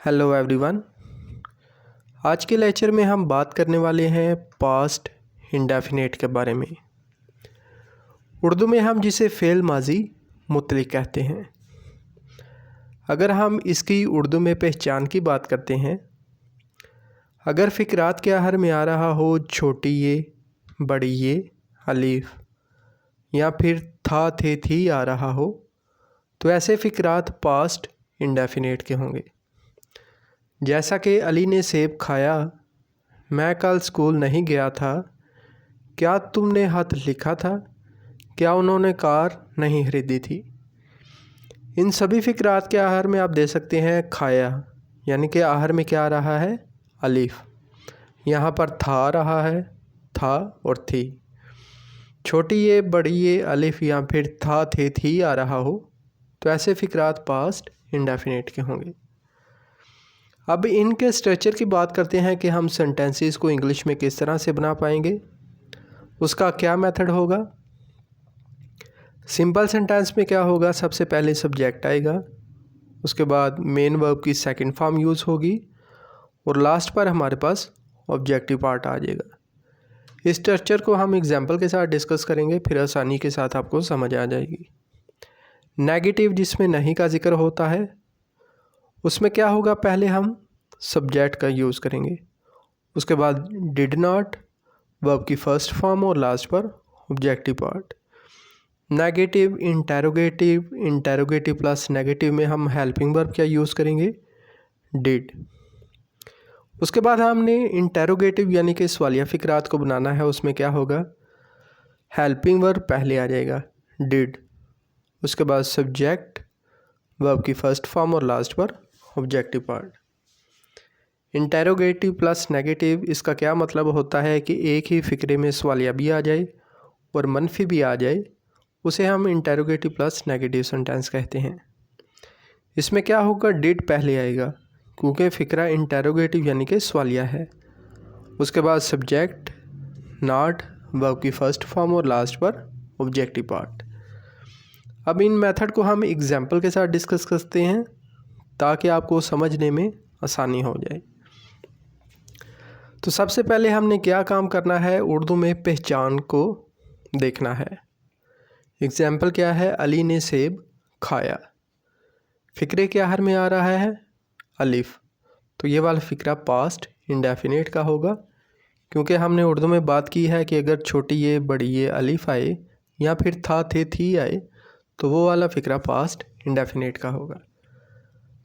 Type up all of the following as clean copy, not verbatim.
Hello everyone. आज के lecture में हम बात करने वाले हैं पास्ट इंडेफिनिट के बारे में। उर्दू में हम जिसे फ़ेल माजी मुतलक कहते हैं। अगर हम इसकी उर्दू में पहचान की बात करते हैं, अगर फ़िक्रात के आखिर में आ रहा हो छोटी ये, बड़ी ये, अलीफ या फिर था थे थी आ रहा हो तो ऐसे फ़िक्रात पास्ट इंडेफिनिट के होंगे। जैसा कि अली ने सेब खाया, मैं कल स्कूल नहीं गया था, क्या तुमने खत लिखा था, क्या उन्होंने कार नहीं खरीदी थी। इन सभी फ़िक्रात के आखिर में आप दे सकते हैं खाया, यानी कि आखिर में क्या आ रहा है, अलीफ। यहाँ पर था आ रहा है, था और थी। छोटी ये, बड़ी ये, अलीफ या फिर था थे थी आ रहा हो तो ऐसे फ़िक्रात पास्ट इंडेफिनिट के होंगे। अब इनके स्ट्रक्चर की बात करते हैं कि हम सेंटेंसेस को इंग्लिश में किस तरह से बना पाएंगे, उसका क्या मेथड होगा। सिंपल सेंटेंस में क्या होगा, सबसे पहले सब्जेक्ट आएगा, उसके बाद मेन वर्ब की सेकंड फॉर्म यूज़ होगी और लास्ट पर हमारे पास ऑब्जेक्टिव पार्ट आ जाएगा। इस स्ट्रक्चर को हम एग्जांपल के साथ डिस्कस करेंगे, फिर आसानी के साथ आपको समझ आ जाएगी। नेगेटिव जिसमें नहीं का जिक्र होता है, उसमें क्या होगा, पहले हम सब्जेक्ट का यूज़ करेंगे, उसके बाद डिड नॉट, वर्ब की फर्स्ट फॉर्म और लास्ट पर objective part. Negative, interrogative, interrogative plus negative में हम हेल्पिंग वर्ब क्या यूज़ करेंगे, डिड। उसके बाद हमने इंटेरोगेटिव यानी कि सवालिया फ़िक्रात को बनाना है, उसमें क्या होगा, हेल्पिंग वर्ब पहले आ जाएगा, डिड, उसके बाद सब्जेक्ट, वर्ब की फर्स्ट फॉर्म और लास्ट पर objective part. Interrogative plus negative, इसका क्या मतलब होता है कि एक ही फ़िक्रे में सवालिया भी आ जाए और मनफी भी आ जाए, उसे हम इंटेरोगेटिव प्लस नेगेटिव सेंटेंस कहते हैं। इसमें क्या होगा, डिड पहले आएगा क्योंकि फ़िक्रा इंटेरोगेटिव यानी कि सवालिया है। उसके बाद सब्जेक्ट, नॉट, वर्ब की फर्स्ट फॉर्म और लास्ट पर ऑब्जेक्टिव पार्ट। अब इन मेथड को हम एग्जाम्पल के साथ डिस्कस करते हैं ताकि आपको समझने में आसानी हो जाए। तो सबसे पहले हमने क्या काम करना है, उर्दू में पहचान को देखना है। एग्जाम्पल क्या है, अली ने सेब खाया, फ़िक्रे के आखिर में आ रहा है अलिफ, तो ये वाला फ़िक्रा पास्ट इंडेफिनिट का होगा क्योंकि हमने उर्दू में बात की है कि अगर छोटी ये, बड़ी ये, अलिफ आए या फिर था थे थी आए तो वो वाला फ़िक्रा पास्ट इंडेफिनिट का होगा।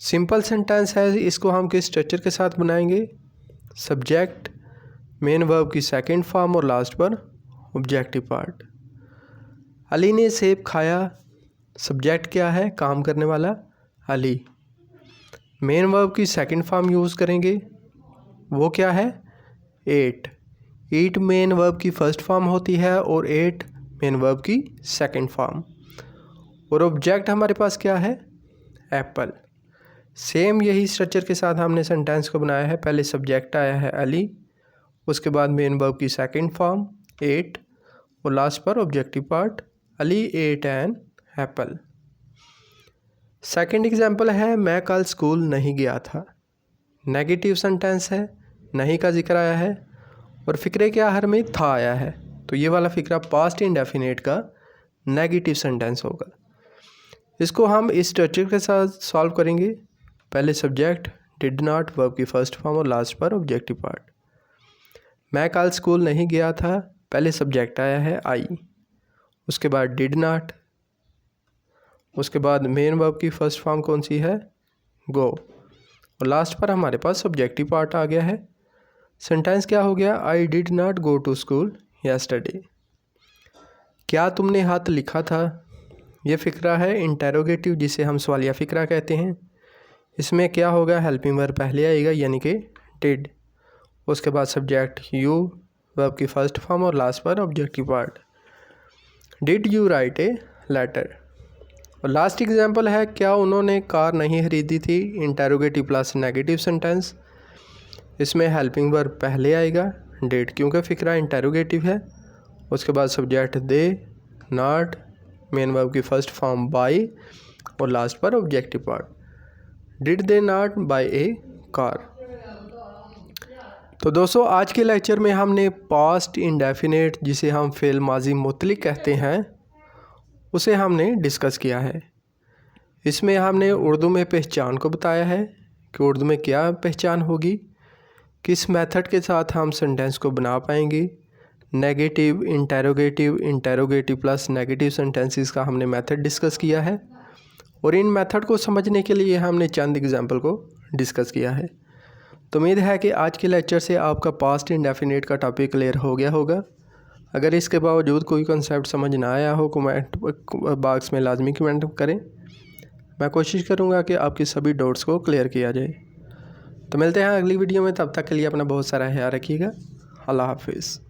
सिंपल सेंटेंस है, इसको हम किस स्ट्रक्चर के साथ बनाएंगे, सब्जेक्ट, मेन वर्ब की सेकंड फॉर्म और लास्ट पर ऑब्जेक्टिव पार्ट। अली ने सेब खाया, सब्जेक्ट क्या है, काम करने वाला अली। मेन वर्ब की सेकंड फॉर्म यूज़ करेंगे, वो क्या है, एट। ईट मेन वर्ब की फर्स्ट फॉर्म होती है और एट मेन वर्ब की सेकंड फॉर्म। और ऑब्जेक्ट हमारे पास क्या है, एप्पल। सेम यही स्ट्रक्चर के साथ हमने सेंटेंस को बनाया है, पहले सब्जेक्ट आया है अली, उसके बाद मेन वर्ब की सेकंड फॉर्म एट और लास्ट पर objective part, Ali ate an apple. Second example है, मैं कल स्कूल नहीं गया था। नेगेटिव सेंटेंस है, नहीं का जिक्र आया है और फ़िक्रे के आखिर में था आया है, तो ये वाला फ़िक्रा पास्ट इंडेफिनिट का नेगेटिव सेंटेंस होगा। इसको हम इस स्ट्रक्चर के साथ सॉल्व करेंगे, पहले सब्जेक्ट, डिड नॉट, वर्ब की फर्स्ट फॉर्म और लास्ट पर ऑब्जेक्टिव पार्ट। मैं कल स्कूल नहीं गया था, पहले सब्जेक्ट आया है आई, उसके बाद डिड नॉट, उसके बाद मेन वर्ब की फर्स्ट फॉर्म कौन सी है, गो, और लास्ट पर हमारे पास ऑब्जेक्टिव पार्ट आ गया है। सेंटेंस क्या हो गया, I did not go to school yesterday. क्या तुमने हाथ लिखा था, ये फ़िक्रा है इंटेरोगेटिव जिसे हम सवालिया फ़िक्रा कहते हैं। इसमें क्या होगा, हेल्पिंग वर्ब पहले आएगा यानी कि डिड, उसके बाद सब्जेक्ट यू, वर्ब की फर्स्ट फॉर्म और लास्ट पर objective part. Did you write a letter. और लास्ट एग्जांपल है, क्या उन्होंने कार नहीं खरीदी थी, इंटेरोगेटिव प्लस नेगेटिव सेंटेंस। इसमें हेल्पिंग वर्ब पहले आएगा डिड क्योंकि फ़िक्रा इंटेरोगेटिव है, उसके बाद subject they, not, main verb की फर्स्ट फॉर्म बाय और लास्ट पर objective part. Did they not buy a car. तो दोस्तों आज के लेक्चर में हमने पास्ट इंडेफिनेट, जिसे हम फ़ेल माजी मुतलिक कहते हैं, उसे हमने डिस्कस किया है। इसमें हमने उर्दू में पहचान को बताया है कि उर्दू में क्या पहचान होगी, किस मेथड के साथ हम सेंटेंस को बना पाएंगे, negative, interrogative, interrogative plus negative sentences का हमने मेथड डिस्कस किया है। और इन मेथड को समझने के लिए हमने चंद एग्जांपल को डिस्कस किया है। तो उम्मीद है कि आज के लेक्चर से आपका पास्ट इंडेफिनिट का टॉपिक क्लियर हो गया होगा। अगर इसके बावजूद कोई कंसेप्ट समझ ना आया हो, कमेंट बॉक्स में लाजमी कमेंट करें। मैं कोशिश करूँगा कि आपके सभी डाउट्स को क्लियर किया जाए। तो मिलते हैं अगली वीडियो में, तब तक के लिए अपना बहुत सारा ख्याल रखिएगा। अल्लाह हाफिज़।